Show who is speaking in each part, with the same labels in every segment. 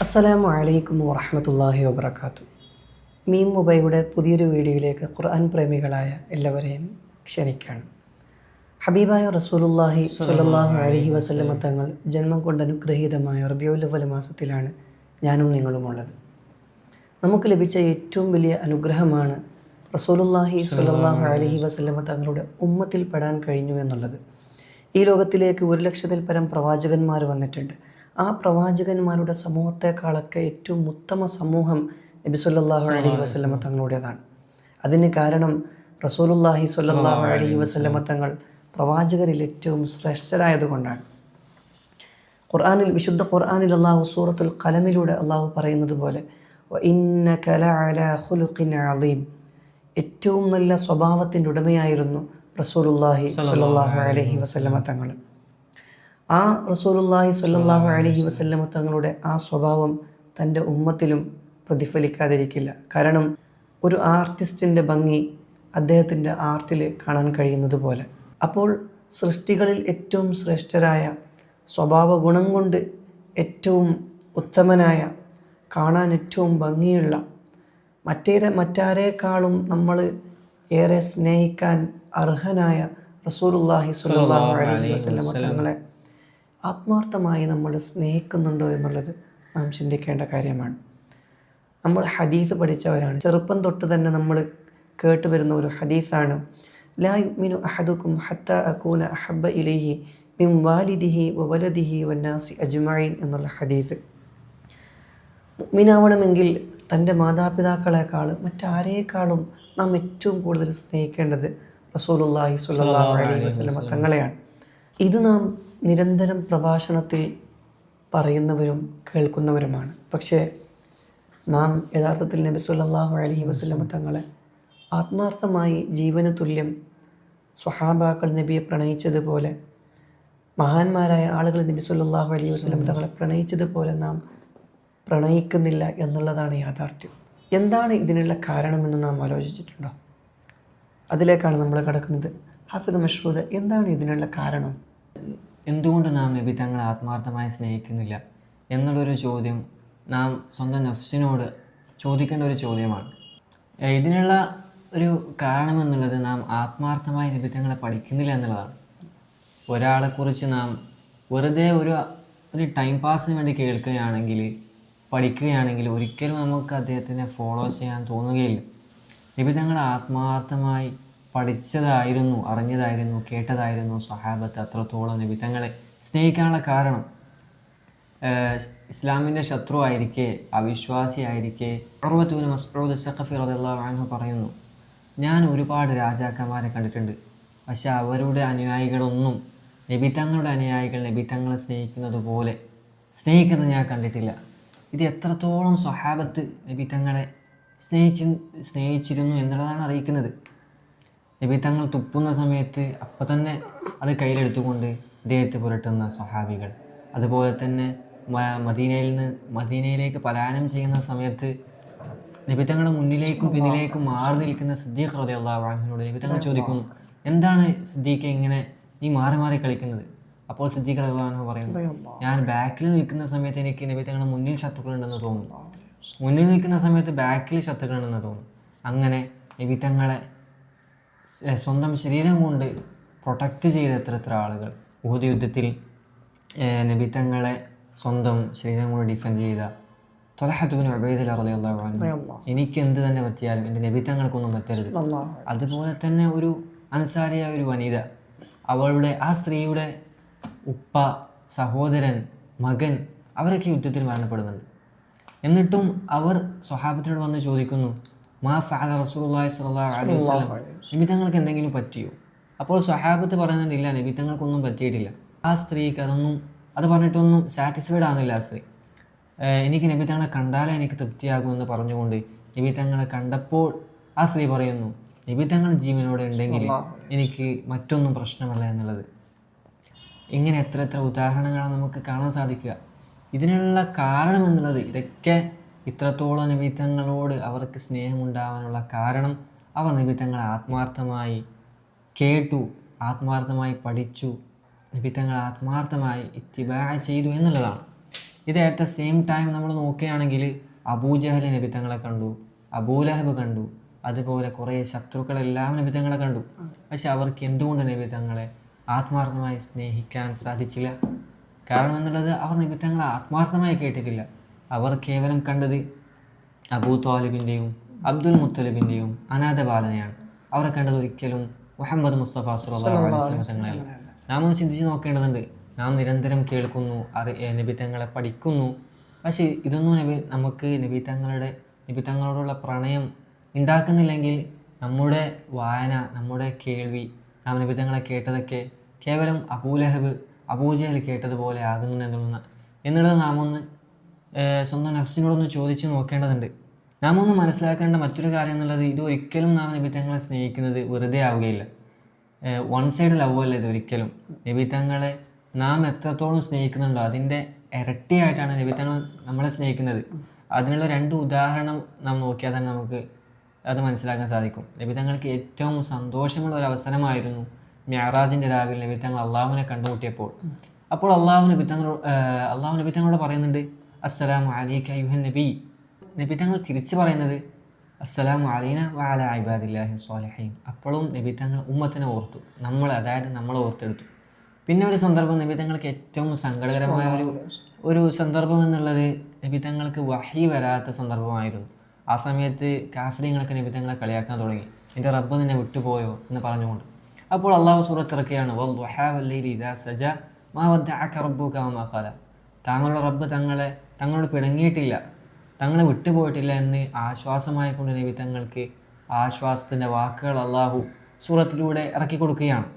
Speaker 1: അസ്സലാമു അലൈക്കും വറഹ്മത്തുള്ളാഹി വബറകാതുഹു. മീം മുബൈയുടെ പുതിയൊരു വീഡിയോയിലേക്ക് ഖുർആൻ പ്രേമികളായ എല്ലാവരെയും ക്ഷണിക്കുകയാണ്. ഹബീബായ റസൂലുള്ളാഹി സ്വല്ലല്ലാഹു അലൈഹി വസല്ലമ തങ്ങൾ ജന്മം കൊണ്ട് അനുഗ്രഹീതമായ റബീഉൽ അവ്വൽ മാസത്തിലാണ് ഞാനും നിങ്ങളുമുള്ളത്. നമുക്ക് ലഭിച്ച ഏറ്റവും വലിയ അനുഗ്രഹമാണ് റസൂലുള്ളാഹി സ്വല്ലല്ലാഹു അലൈഹി വസല്ലമ തങ്ങളുടെ ഉമ്മത്തിൽ പെടാൻ കഴിഞ്ഞു എന്നുള്ളത്. ഈ ലോകത്തിലേക്ക് 1,00,000-ൽ പരം പ്രവാചകന്മാർ വന്നിട്ടുണ്ട്. ആ പ്രവാചകന്മാരുടെ സമൂഹത്തെക്കാളൊക്കെ ഏറ്റവും ഉത്തമ സമൂഹം നബി സല്ലല്ലാഹു അലൈഹി വസല്ലമ തങ്ങളുടേതാണ്. അതിന് കാരണം റസൂലുള്ളാഹി സ്വല്ലല്ലാഹു അലൈഹി വസല്ലമ തങ്ങൾ പ്രവാചകരിൽ ഏറ്റവും ശ്രേഷ്ഠരായതുകൊണ്ടാണ്. വിശുദ്ധ ഖുർആനിൽ അള്ളാഹു സൂറത്തുൽ ഖലമിലൂടെ അള്ളാഹു പറയുന്നത് പോലെ വഇന്നക ലഅലാ ഖുലുഖിൻ അളീം, ഏറ്റവും നല്ല സ്വഭാവത്തിൻ്റെ ഉടമയായിരുന്നു റസൂലുള്ളാഹി സ്വല്ലല്ലാഹു അലൈഹി വസല്ലമ തങ്ങൾ. ആ റസൂലുള്ളാഹി സ്വല്ലല്ലാഹു അലൈഹി വസല്ലമ തങ്ങളുടെ ആ സ്വഭാവം തൻ്റെ ഉമ്മത്തിലും പ്രതിഫലിക്കാതിരിക്കില്ല. കാരണം ഒരു ആർട്ടിസ്റ്റിൻ്റെ ഭംഗി അദ്ദേഹത്തിൻ്റെ ആർട്ടിൽ കാണാൻ കഴിയുന്നത് പോലെ. അപ്പോൾ സൃഷ്ടികളിൽ ഏറ്റവും ശ്രേഷ്ഠരായ, സ്വഭാവ ഗുണം കൊണ്ട് ഏറ്റവും ഉത്തമനായ, കാണാൻ ഏറ്റവും ഭംഗിയുള്ള, മറ്റാരേക്കാളും നമ്മൾ ഏറെ സ്നേഹിക്കാൻ അർഹനായ റസൂലുള്ളാഹി സ്വല്ലല്ലാഹു അലൈഹി വസല്ലമ തങ്ങളെ ആത്മാർത്ഥമായി നമ്മൾ സ്നേഹിക്കുന്നുണ്ടോ എന്നുള്ളത് നാം ചിന്തിക്കേണ്ട കാര്യമാണ്. നമ്മൾ ഹദീസ് പഠിച്ചവരാണ്. ചെറുപ്പം തൊട്ട് തന്നെ നമ്മൾ കേട്ടുവരുന്ന ഒരു ഹദീസാണ് ലാ യുഅ്മിനു അഹദുക്കും ഹത്താ അകൂന അഹബ്ബ ഇലൈഹി മിൻ വാലിദിഹി വവലദിഹി വന്നാസി അജ്മഈൻ എന്നുള്ള ഹദീസ്. മുഅ്മിനാവണമെങ്കിൽ തൻ്റെ മാതാപിതാക്കളെക്കാൾ മറ്റാരേക്കാളും നാം ഏറ്റവും കൂടുതൽ സ്നേഹിക്കേണ്ടത് റസൂലുള്ളാഹി സ്വല്ലല്ലാഹു അലൈഹി വസല്ലമ തങ്ങളെയാണ്. ഇത് നാം നിരന്തരം പ്രഭാഷണത്തിൽ പറയുന്നവരും കേൾക്കുന്നവരുമാണ്. പക്ഷേ നാം യഥാർത്ഥത്തിൽ നബി സല്ലല്ലാഹു അലൈഹി വസല്ലമ തങ്ങളെ ആത്മാർത്ഥമായി ജീവന് തുല്യം സ്വഹാബാക്കൾ നബിയെ പ്രണയിച്ചതുപോലെ, മഹാന്മാരായ ആളുകൾ നബി സല്ലല്ലാഹു അലൈഹി വസല്ലമ തങ്ങളെ പ്രണയിച്ചതുപോലെ നാം പ്രണയിക്കുന്നില്ല എന്നുള്ളതാണ് യാഥാർത്ഥ്യം. എന്താണ് ഇതിനുള്ള കാരണമെന്ന് നാം ആലോചിച്ചിട്ടുണ്ടോ? അതിലേക്കാണ് നമ്മൾ കടക്കുന്നത്. ഹാഫിദ് മഷ്റൂദ്, എന്താണ് ഇതിനുള്ള കാരണം?
Speaker 2: എന്തുകൊണ്ട് നാം നബി തങ്ങളെ ആത്മാർത്ഥമായി സ്നേഹിക്കുന്നില്ല എന്നുള്ളൊരു ചോദ്യം നാം സ്വന്തം നഫ്സിനോട് ചോദിക്കേണ്ട ഒരു ചോദ്യമാണ്. ഇതിനുള്ള ഒരു കാരണമെന്നുള്ളത് നാം ആത്മാർത്ഥമായി നബി തങ്ങളെ പഠിക്കുന്നില്ല എന്നുള്ളതാണ്. ഒരാളെക്കുറിച്ച് നാം വെറുതെ ഒരു ടൈം പാസിന് വേണ്ടി കേൾക്കുകയാണെങ്കിൽ, പഠിക്കുകയാണെങ്കിൽ ഒരിക്കലും നമുക്ക് അദ്ദേഹത്തിനെ ഫോളോ ചെയ്യാൻ തോന്നുകയില്ല. നബി തങ്ങളെ ആത്മാർത്ഥമായി പഠിച്ചതായിരുന്നു, അറിഞ്ഞതായിരുന്നു, കേട്ടതായിരുന്നു സ്വഹാബത്ത് അത്രത്തോളം നബി തങ്ങളെ സ്നേഹിക്കാനുള്ള കാരണം. ഇസ്ലാമിൻ്റെ ശത്രു ആയിരിക്കെ, അവിശ്വാസിയായിരിക്കെ ഉർവത്ത് ഇബ്നു മസ്ഊദ് സഖഫി റളിയല്ലാഹു അൻഹു പറയുന്നു, ഞാൻ ഒരുപാട് രാജാക്കന്മാരെ കണ്ടിട്ടുണ്ട്, പക്ഷെ അവരുടെ അനുയായികളൊന്നും നബി തങ്ങളുടെ അനുയായികൾ നബി തങ്ങളെ സ്നേഹിക്കുന്നത് പോലെ സ്നേഹിക്കുന്നത് ഞാൻ കണ്ടിട്ടില്ല. ഇത് എത്രത്തോളം സ്വഹാബത്ത് നബി തങ്ങളെ സ്നേഹിച്ചിരുന്നു എന്നുള്ളതാണ് അറിയിക്കുന്നത്. നബി തങ്ങൾ തുപ്പുന്ന സമയത്ത് അപ്പം തന്നെ അത് കയ്യിലെടുത്തുകൊണ്ട് ദേഹത്ത് പുരട്ടുന്ന സ്വഹാബികൾ, അതുപോലെ തന്നെ മദീനയിലേക്ക് പലായനം ചെയ്യുന്ന സമയത്ത് നബി തങ്ങളുടെ മുന്നിലേക്കും പിന്നിലേക്കും മാറി നിൽക്കുന്ന സിദ്ദീഖ് റളിയല്ലാഹു അൻഹുവിനോട് നബി തങ്ങൾ ചോദിക്കുന്നു, എന്താണ് സിദ്ദീഖ് ഇങ്ങനെ നീ മാറി മാറി കളിക്കുന്നത്? അപ്പോൾ സിദ്ദീഖ് റളിയല്ലാഹു അൻഹു പറയുന്നു, ഞാൻ ബാക്കിൽ നിൽക്കുന്ന സമയത്ത് എനിക്ക് നബി തങ്ങളുടെ മുന്നിൽ ശത്രുക്കളുണ്ടെന്ന് തോന്നുന്നു, മുന്നിൽ നിൽക്കുന്ന സമയത്ത് ബാക്കിൽ ശത്രുക്കളുണ്ടെന്ന് തോന്നുന്നു. അങ്ങനെ നബി തങ്ങളെ സ്വന്തം ശരീരം കൊണ്ട് പ്രൊട്ടക്റ്റ് ചെയ്ത എത്ര ആളുകൾ. ഉഹദ് യുദ്ധത്തിൽ നബി തങ്ങളെ സ്വന്തം ശരീരം കൊണ്ട് ഡിഫെൻഡ് ചെയ്ത ത്വൽഹത്ത് ഇബ്നു ഉബൈദില്ല റളിയല്ലാഹു അൻഹു, എനിക്ക് എന്ത് തന്നെ പറ്റിയാലും എൻ്റെ നബി തങ്ങൾക്കൊന്നും പറ്റരുത്. അതുപോലെ തന്നെ ഒരു അൻസാരിയായ ഒരു വനിത, അവളുടെ ആ സ്ത്രീയുടെ ഉപ്പ, സഹോദരൻ, മകൻ അവരൊക്കെ യുദ്ധത്തിൽ മരണപ്പെടുന്നുണ്ട്. എന്നിട്ടും അവർ സ്വഹാബത്തിനോട് വന്ന് ചോദിക്കുന്നു, മാ ഫഅല റസൂലുള്ളാഹി സ്വല്ലല്ലാഹു അലൈഹി വസല്ലം, നബി തങ്ങൾക്ക് എന്തെങ്കിലും പറ്റിയോ? അപ്പോൾ സ്വഹാബത്ത് പറയുന്നില്ല, നബി തങ്ങൾക്കൊന്നും പറ്റിയിട്ടില്ല. ആ സ്ത്രീക്ക് അത് പറഞ്ഞിട്ടൊന്നും സാറ്റിസ്ഫൈഡ് ആകുന്നില്ല ആ സ്ത്രീ. എനിക്ക് നബി തങ്ങളെ കണ്ടാലേ എനിക്ക് തൃപ്തിയാകുമെന്ന് പറഞ്ഞുകൊണ്ട് നബി തങ്ങളെ കണ്ടപ്പോൾ ആ സ്ത്രീ പറയുന്നു, നബി തങ്ങൾ ജീവനോടെ ഉണ്ടെങ്കിൽ എനിക്ക് മറ്റൊന്നും പ്രശ്നമല്ല എന്നുള്ളത്. ഇങ്ങനെ എത്ര ഉദാഹരണങ്ങളാണ് നമുക്ക് കാണാൻ സാധിക്കുക. ഇതിനുള്ള കാരണം എന്നുള്ളത്, ഇതൊക്കെ ഇത്രത്തോളം നബി തങ്ങളോട് അവർക്ക് സ്നേഹമുണ്ടാവാനുള്ള കാരണം അവർ നബി തങ്ങളെ ആത്മാർത്ഥമായി കേട്ടു, ആത്മാർത്ഥമായി പഠിച്ചു, നബി തങ്ങളെ ആത്മാർത്ഥമായി ഇത്തിബാഅ ചെയ്തു എന്നുള്ളതാണ്. ഇത് അറ്റ് ദ സെയിം ടൈം നമ്മൾ നോക്കുകയാണെങ്കിൽ അബൂജഹൽ നബിത്തങ്ങളെ കണ്ടു, അബൂലഹബ് കണ്ടു, അതുപോലെ കുറേ ശത്രുക്കളെല്ലാം നബിത്തങ്ങളെ കണ്ടു. പക്ഷെ അവർക്ക് എന്തുകൊണ്ട് നബിത്തങ്ങളെ ആത്മാർത്ഥമായി സ്നേഹിക്കാൻ സാധിച്ചില്ല? കാരണം എന്നുള്ളത്, അവർ നബിത്തങ്ങളെ ആത്മാർത്ഥമായി കേട്ടിട്ടില്ല. അവർ കേവലം കണ്ടത് അബൂ ത്വാലിബിൻ്റെയും അബ്ദുൽ മുത്തലിബിൻ്റെയും അനാഥ ബാലനെയാണ്. അവരെ കണ്ടത് ഒരിക്കലും മുഹമ്മദ് മുസ്തഫ സ്വല്ലല്ലാഹു അലൈഹി വസല്ലം തങ്ങളെയല്ല. നാം ഒന്ന് ചിന്തിച്ച് നോക്കേണ്ടതുണ്ട്. നാം നിരന്തരം കേൾക്കുന്നു, നബിത്തങ്ങളെ പഠിക്കുന്നു, പക്ഷേ ഇതൊന്നും നമുക്ക് നബിത്തങ്ങളോടുള്ള പ്രണയം ഉണ്ടാക്കുന്നില്ലെങ്കിൽ നമ്മുടെ വായന, നമ്മുടെ കേൾവി, നാം നബിത്തങ്ങളെ കേട്ടതൊക്കെ കേവലം അബൂലഹബ് അബൂജഹൽ കേട്ടതുപോലെ ആകുന്നു എന്നുള്ളത് നാം ഒന്ന് സ്വന്തം നഫ്സിനോടൊന്ന് ചോദിച്ച് നോക്കേണ്ടതുണ്ട്. നാം ഒന്ന് മനസ്സിലാക്കേണ്ട മറ്റൊരു കാര്യം എന്നുള്ളത്, ഇതൊരിക്കലും നാം നബിത്തങ്ങളെ സ്നേഹിക്കുന്നത് വെറുതെ ആവുകയില്ല. വൺ സൈഡ് ലവ് അല്ല ഇതൊരിക്കലും. നബിത്തങ്ങളെ നാം എത്രത്തോളം സ്നേഹിക്കുന്നുണ്ടോ അതിൻ്റെ ഇരട്ടിയായിട്ടാണ് നബിത്തങ്ങൾ നമ്മളെ സ്നേഹിക്കുന്നത്. അതിനുള്ള 2 ഉദാഹരണം നാം നോക്കിയാൽ തന്നെ നമുക്ക് അത് മനസ്സിലാക്കാൻ സാധിക്കും. നബിത്തങ്ങൾക്ക് ഏറ്റവും സന്തോഷമുള്ള ഒരു അവസരമായിരുന്നു മിഅ്റാജിൻ്റെ രാവിലെ നബിത്തങ്ങൾ അള്ളാഹുവിനെ കണ്ടുമുട്ടിയപ്പോൾ. അപ്പോൾ അള്ളാഹു നബിത്തങ്ങളോട് പറയുന്നുണ്ട്, അസ്സലാമു അലൈക അയ്യുഹൻ നബി. നബിത്തങ്ങൾ തിരിച്ച് പറയുന്നത് അസ്സലാമു അലൈന വഅലാ ഇബാദില്ലാഹി സ്വാലിഹീൻ. അപ്പോഴും നബിത്തങ്ങൾ ഉമ്മത്തിനെ ഓർത്തു, നമ്മളെ ഓർത്തെടുത്തു. പിന്നെ ഒരു സന്ദർഭം, നബിത്തങ്ങൾക്ക് ഏറ്റവും സങ്കടകരമായ ഒരു സന്ദർഭം എന്നുള്ളത്, നബിത്തങ്ങൾക്ക് വഹി വരാത്ത സന്ദർഭമായിരുന്നു. ആ സമയത്ത് കാഫിറുകളൊക്കെ നബിത്തങ്ങളെ കളിയാക്കാൻ തുടങ്ങി, എൻ്റെ റബ്ബ് നിന്നെ വിട്ടുപോയോ എന്ന് പറഞ്ഞുകൊണ്ട്. അപ്പോൾ അള്ളാഹു സൂറത്ത് ഇറക്കുകയാണ്, വദ്ദുഹാ വല്ലൈലി ഇദാ സജാ മാ വദ്ദഅക റബ്ബുക വമാ ഖല. താങ്കളുടെ റബ്ബ് തങ്ങളോട് പിണങ്ങിയിട്ടില്ല, തങ്ങളെ വിട്ടുപോയിട്ടില്ല എന്ന് ആശ്വാസമായി കൊണ്ട് നബിത്തങ്ങൾക്ക് ആശ്വാസത്തിൻ്റെ വാക്കുകൾ അള്ളാഹു സൂറത്തിലൂടെ ഇറക്കി കൊടുക്കുകയാണ്.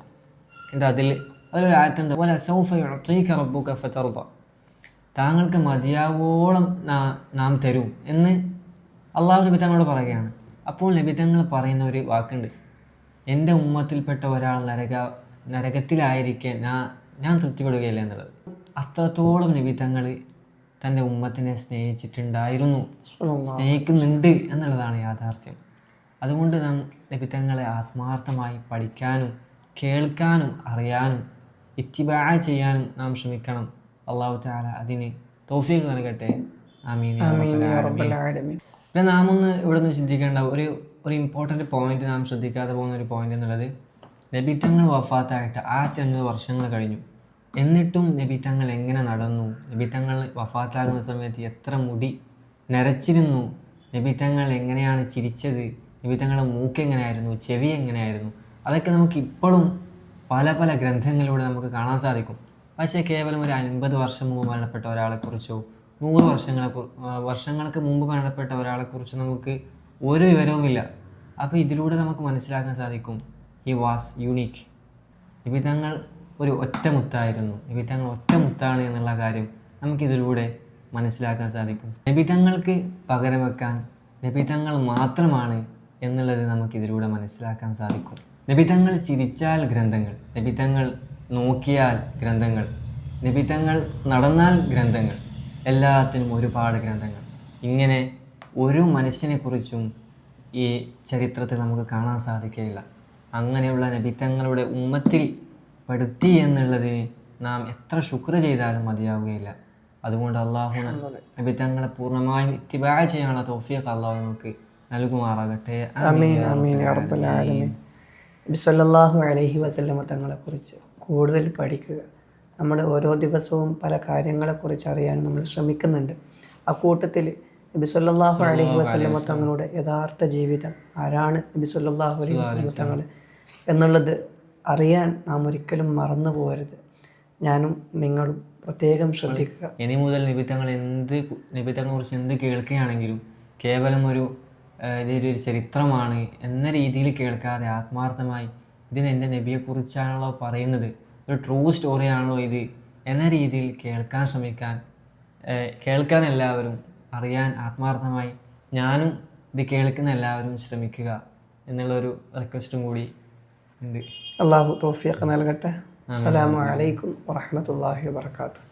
Speaker 2: എന്നിട്ട് അതിലൊരു ആയത്തുണ്ട്, വല സൗഫ യുഅ്തീക റബ്ബുക ഫതർദ. താങ്കൾക്ക് മതിയാവോളം നാം തരും എന്ന് അള്ളാഹു നബിത്തങ്ങളോട് പറയുകയാണ്. അപ്പോൾ നബിത്തങ്ങൾ പറയുന്ന ഒരു വാക്കുണ്ട്, എൻ്റെ ഉമ്മത്തിൽപ്പെട്ട ഒരാൾ നരകത്തിലായിരിക്കെ ഞാൻ തൃപ്തിപ്പെടുകയില്ല എന്നുള്ളത്. അത്രത്തോളം നബിത്തങ്ങൾ തൻ്റെ ഉമ്മത്തിനെ സ്നേഹിക്കുന്നുണ്ട് എന്നുള്ളതാണ് യാഥാർത്ഥ്യം. അതുകൊണ്ട് നാം നബിത്തങ്ങളെ ആത്മാർത്ഥമായി പഠിക്കാനും കേൾക്കാനും അറിയാനും ഇത്തിബാ ചെയ്യാനും നാം ശ്രമിക്കണം. അല്ലാഹു തആല അതിന് തൗഫീഖ് നൽകട്ടെ. ആമീൻ യാ റബ്ബൽ ആലമീൻ. പിന്നെ നാം ഒന്ന് ഇവിടെ നിന്ന് ചിന്തിക്കേണ്ട ഒരു ഇമ്പോർട്ടൻ്റ് പോയിന്റ്, നാം ശ്രദ്ധിക്കാതെ പോകുന്ന ഒരു പോയിന്റ് എന്നുള്ളത്, നബിത്തങ്ങൾ വഫാത്തായിട്ട് 500 വർഷങ്ങൾ കഴിഞ്ഞു. എന്നിട്ടും നബിത്തങ്ങൾ എങ്ങനെ നടന്നു, നബിത്തങ്ങൾ വഫാത്താകുന്ന സമയത്ത് എത്ര മുടി നരച്ചിരുന്നു, നബിത്തങ്ങൾ എങ്ങനെയാണ് ചിരിച്ചത്, നബിത്തങ്ങളുടെ മൂക്ക് എങ്ങനെയായിരുന്നു, ചെവി എങ്ങനെയായിരുന്നു, അതൊക്കെ നമുക്ക് ഇപ്പോഴും പല പല ഗ്രന്ഥങ്ങളിലൂടെ നമുക്ക് കാണാൻ സാധിക്കും. പക്ഷേ കേവലം ഒരു 50 വർഷം മുമ്പ് മരണപ്പെട്ട ഒരാളെക്കുറിച്ചോ 100 വർഷങ്ങൾക്ക് മുമ്പ് മരണപ്പെട്ട ഒരാളെക്കുറിച്ചോ നമുക്ക് ഒരു വിവരവുമില്ല. അപ്പോൾ ഇതിലൂടെ നമുക്ക് മനസ്സിലാക്കാൻ സാധിക്കും, ഹി വാസ് യൂണീക്ക്. നബിത്തങ്ങൾ ഒരു ഒറ്റമുത്തായിരുന്നു, നബിത്തങ്ങൾ ഒറ്റമുത്താണ് എന്നുള്ള കാര്യം നമുക്കിതിലൂടെ മനസ്സിലാക്കാൻ സാധിക്കും. നബിത്തങ്ങൾക്ക് പകരം വെക്കാൻ നബിത്തങ്ങൾ മാത്രമാണ് എന്നുള്ളത് നമുക്കിതിലൂടെ മനസ്സിലാക്കാൻ സാധിക്കും. നബിത്തങ്ങൾ ചിരിച്ചാൽ ഗ്രന്ഥങ്ങൾ, നബിത്തങ്ങൾ നോക്കിയാൽ ഗ്രന്ഥങ്ങൾ, നബിത്തങ്ങൾ നടന്നാൽ ഗ്രന്ഥങ്ങൾ, എല്ലാത്തിനും ഒരുപാട് ഗ്രന്ഥങ്ങൾ. ഇങ്ങനെ ഒരു മനുഷ്യനെക്കുറിച്ചും ഈ ചരിത്രത്തിൽ നമുക്ക് കാണാൻ സാധിക്കുകയില്ല. അങ്ങനെയുള്ള നബിത്തങ്ങളുടെ ഉമ്മത്തിൽ പെടുത്തി എന്നുള്ളത് നാം എത്ര ശുക്ർ ചെയ്താലും മതിയാവുകയില്ല. അതുകൊണ്ട് അള്ളാഹു നബിത്തങ്ങളെ പൂർണ്ണമായും ഇത്തിബാ ചെയ്യാനുള്ള തൗഫീഖ് അള്ളാഹു നമുക്ക് നൽകുമാറാകട്ടെ.
Speaker 1: ആമീൻ ആമീൻ യാ റബ്ബൽ ആലമീൻ. നബി സല്ലല്ലാഹു അലൈഹി വസല്ലമ തങ്ങളെക്കുറിച്ച് കൂടുതൽ പഠിക്കുക. നമ്മൾ ഓരോ ദിവസവും പല കാര്യങ്ങളെക്കുറിച്ച് അറിയാൻ നമ്മൾ ശ്രമിക്കുന്നുണ്ട്. ആ കൂട്ടത്തിൽ നബി സല്ലല്ലാഹു അലൈഹി വസല്ലമ തങ്ങളുടെ യഥാർത്ഥ ജീവിതം, ആരാണ് നബി സല്ലല്ലാഹു അലൈഹി വസല്ലമ തങ്ങൾ എന്നുള്ളത് അറിയാൻ നാം ഒരിക്കലും മറന്നു പോകരുത്. ഞാനും നിങ്ങളും പ്രത്യേകം ശ്രദ്ധിക്കുക.
Speaker 2: ഇനി മുതൽ നബിത്തങ്ങളെക്കുറിച്ച് എന്ത് കേൾക്കുകയാണെങ്കിലും കേവലം ഇതൊരു ചരിത്രമാണ് എന്ന രീതിയിൽ കേൾക്കാതെ ആത്മാർത്ഥമായി ഇതിന് എൻ്റെ നബിയെക്കുറിച്ചാണല്ലോ പറയുന്നത്, ഒരു ട്രൂ സ്റ്റോറിയാണല്ലോ ഇത് എന്ന രീതിയിൽ കേൾക്കാൻ എല്ലാവരും അറിയാൻ ആത്മാർത്ഥമായി ഞാനും ഇത് കേൾക്കുന്ന എല്ലാവരും ശ്രമിക്കുക എന്നുള്ളൊരു റിക്വസ്റ്റും കൂടി ഉണ്ട്.
Speaker 1: അള്ളാഹു തൗഫീഖ് നൽകട്ടെ. അസ്സലാമു അലൈക്കും വറഹ്മത്തുള്ളാഹി വബറകാതുഹു.